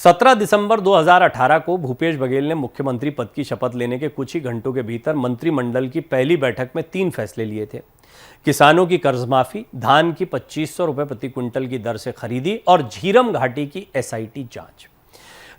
17 दिसंबर 2018 को भूपेश बघेल ने मुख्यमंत्री पद की शपथ लेने के कुछ ही घंटों के भीतर मंत्रिमंडल की पहली बैठक में 3 फैसले लिए थे। किसानों की कर्ज माफी, धान की 2500 रुपए प्रति क्विंटल की दर से खरीदी और झीरम घाटी की एसआईटी जांच।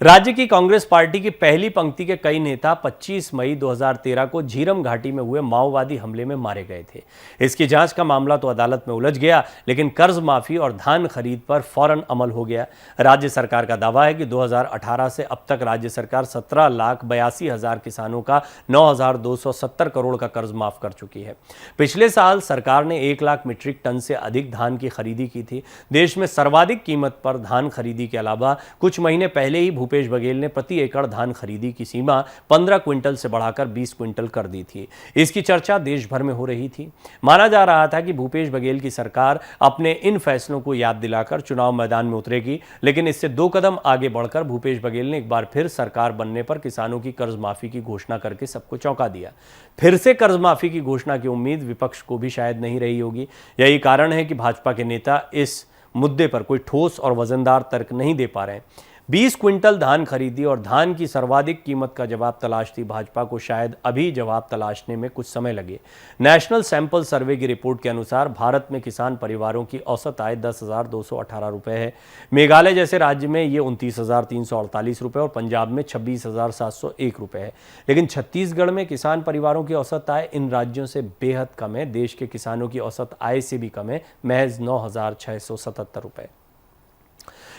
राज्य की कांग्रेस पार्टी की पहली पंक्ति के कई नेता 25 मई 2013 को झीरम घाटी में हुए माओवादी हमले में मारे गए थे। इसकी जांच का मामला तो अदालत में उलझ गया, लेकिन कर्ज माफी और धान खरीद पर फौरन अमल हो गया। राज्य सरकार का दावा है कि 2018 से अब तक राज्य सरकार 17,82,000 किसानों का 9,270 करोड़ का कर्ज माफ कर चुकी है। पिछले साल सरकार ने 1 लाख मीट्रिक टन से अधिक धान की खरीदी की थी। देश में सर्वाधिक कीमत पर धान खरीदी के अलावा कुछ महीने पहले ही भूपेश बघेल ने प्रति एकड़ धान खरीदी की सीमा 15 क्विंटल से बढ़ाकर 20 क्विंटल कर दी थी। इसकी चर्चा देश भर में हो रही थी। माना जा रहा था कि भूपेश बघेल की सरकार अपने इन फैसलों को याद दिलाकर चुनाव मैदान में उतरेगी, लेकिन इससे 2 कदम आगे बढ़कर भूपेश बघेल ने एक बार फिर सरकार बनने पर किसानों की कर्ज माफी की घोषणा करके सबको चौंका दिया। फिर से कर्ज माफी की घोषणा की उम्मीद विपक्ष को भी शायद नहीं रही होगी। यही कारण है कि भाजपा के नेता इस मुद्दे पर कोई ठोस और वजनदार तर्क नहीं दे पा रहे। 20 क्विंटल धान खरीदी और धान की सर्वाधिक कीमत का जवाब तलाशती भाजपा को शायद अभी जवाब तलाशने में कुछ समय लगे। नेशनल सैंपल सर्वे की रिपोर्ट के अनुसार भारत में किसान परिवारों की औसत आय 10,218 रुपये है। मेघालय जैसे राज्य में ये 29,348 रुपये और पंजाब में 26,701 रुपये है। लेकिन छत्तीसगढ़ में किसान परिवारों की औसत आय इन राज्यों से बेहद कम है। देश के किसानों की औसत आय से भी कम है, महज 9,677 रुपये।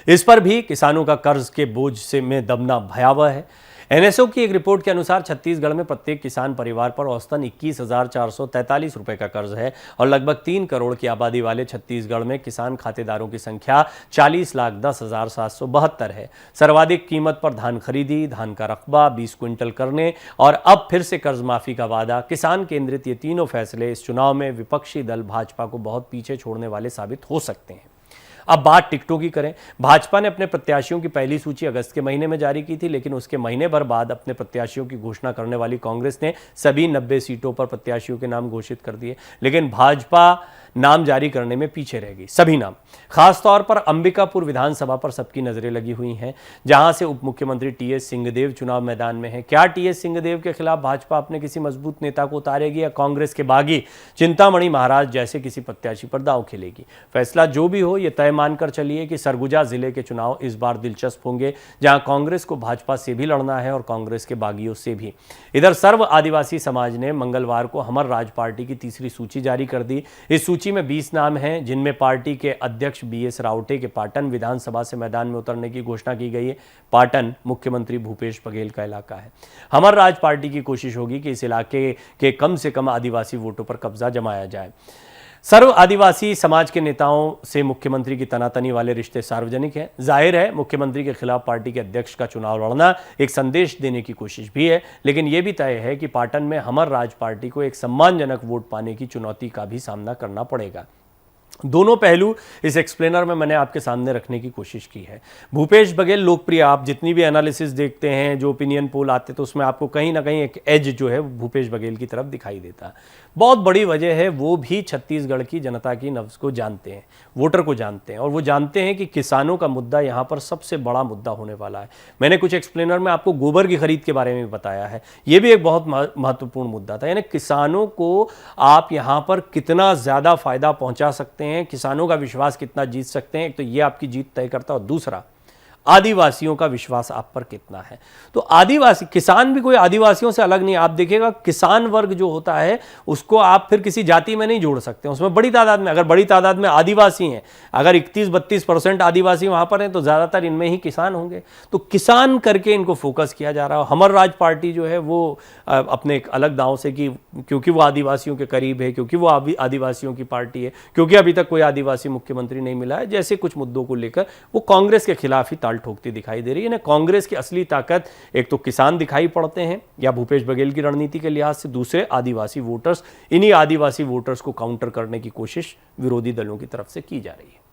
इस पर भी किसानों का कर्ज के बोझ से में दबना भयावह है। एनएसओ की एक रिपोर्ट के अनुसार छत्तीसगढ़ में प्रत्येक किसान परिवार पर औसतन 21,443 रुपए का कर्ज है और लगभग 3 करोड़ की आबादी वाले छत्तीसगढ़ में किसान खातेदारों की संख्या 40,10,772 है। सर्वाधिक कीमत पर धान खरीदी, धान का रकबा 20 क्विंटल करने और अब फिर से कर्ज माफी का वादा, किसान केंद्रित ये तीनों फैसले इस चुनाव में विपक्षी दल भाजपा को बहुत पीछे छोड़ने वाले साबित हो सकते हैं। अब बात टिकटों की करें। भाजपा ने अपने प्रत्याशियों की पहली सूची अगस्त के महीने में जारी की थी, लेकिन उसके महीने भर बाद अपने प्रत्याशियों की घोषणा करने वाली कांग्रेस ने सभी 90 सीटों पर प्रत्याशियों के नाम घोषित कर दिए, लेकिन भाजपा नाम जारी करने में पीछे रह गई। सभी नाम, खासतौर पर अंबिकापुर विधानसभा पर सबकी नजरें लगी हुई हैं, जहां से उप मुख्यमंत्री टीएस सिंहदेव चुनाव मैदान में हैं। क्या टीएस सिंहदेव के खिलाफ भाजपा अपने किसी मजबूत नेता को उतारेगी या कांग्रेस के बागी चिंतामणि महाराज जैसे किसी प्रत्याशी पर दांव खेलेगी? फैसला जो भी हो, यह तय मानकर चलिए कि सरगुजा जिले के चुनाव इस बार दिलचस्प होंगे, जहां कांग्रेस को भाजपा से भी लड़ना है और कांग्रेस के बागियों से भी। इधर सर्व आदिवासी समाज ने मंगलवार को हमर राज पार्टी की तीसरी सूची जारी कर दी। इस सूची में 20 नाम हैं, जिनमें पार्टी के अध्यक्ष बीएस रावटे के पाटन विधानसभा से मैदान में उतरने की घोषणा की गई है। पाटन मुख्यमंत्री भूपेश बघेल का इलाका है। हमर राज पार्टी की कोशिश होगी कि इस इलाके के कम से कम आदिवासी वोटों पर कब्जा जमाया जाए। सर्व आदिवासी समाज के नेताओं से मुख्यमंत्री की तनातनी वाले रिश्ते सार्वजनिक हैं। जाहिर है मुख्यमंत्री के खिलाफ पार्टी के अध्यक्ष का चुनाव लड़ना एक संदेश देने की कोशिश भी है, लेकिन यह भी तय है कि पाटन में हमर राज पार्टी को एक सम्मानजनक वोट पाने की चुनौती का भी सामना करना पड़ेगा। दोनों पहलू इस एक्सप्लेनर में मैंने आपके सामने रखने की कोशिश की है। भूपेश बघेल लोकप्रिय, आप जितनी भी एनालिसिस देखते हैं, जो ओपिनियन पोल आते, तो उसमें आपको कहीं ना कहीं एक एज जो है भूपेश बघेल की तरफ दिखाई देता है। बहुत बड़ी वजह है, वो भी छत्तीसगढ़ की जनता की नब्ज को जानते हैं, वोटर को जानते हैं, और वो जानते हैं कि किसानों का मुद्दा यहाँ पर सबसे बड़ा मुद्दा होने वाला है। मैंने कुछ एक्सप्लेनर में आपको गोबर की खरीद के बारे में भी बताया है, ये भी एक बहुत महत्वपूर्ण मुद्दा था। यानी किसानों को आप यहाँ पर कितना ज़्यादा फायदा पहुँचा सकते हैं, किसानों का विश्वास कितना जीत सकते हैं, एक तो ये आपकी जीत तय करता है, और दूसरा आदिवासियों का विश्वास आप पर कितना है। तो आदिवासी किसान भी कोई आदिवासियों से अलग नहीं। आप देखिएगा किसान वर्ग जो होता है उसको आप फिर किसी जाति में नहीं जोड़ सकते, उसमें बड़ी तादाद में, अगर बड़ी तादाद में आदिवासी हैं, अगर 31-32% आदिवासी वहां पर हैं, तो ज़्यादातर इनमें ही किसान होंगे। तो किसान करके इनको फोकस किया जा रहा है। हमर राज पार्टी जो है वो अपने एक अलग दांव से, कि क्योंकि वो आदिवासियों के करीब है, क्योंकि वो आदिवासियों की पार्टी है, क्योंकि अभी तक कोई आदिवासी मुख्यमंत्री नहीं मिला है, जैसे कुछ मुद्दों को लेकर वो कांग्रेस के खिलाफ ही ताल ठोकती दिखाई दे रही है ना। कांग्रेस की असली ताकत एक तो किसान दिखाई पड़ते हैं या भूपेश बघेल की रणनीति के लिहाज से, दूसरे आदिवासी वोटर्स। इन्हीं आदिवासी वोटर्स को काउंटर करने की कोशिश विरोधी दलों की तरफ से की जा रही है।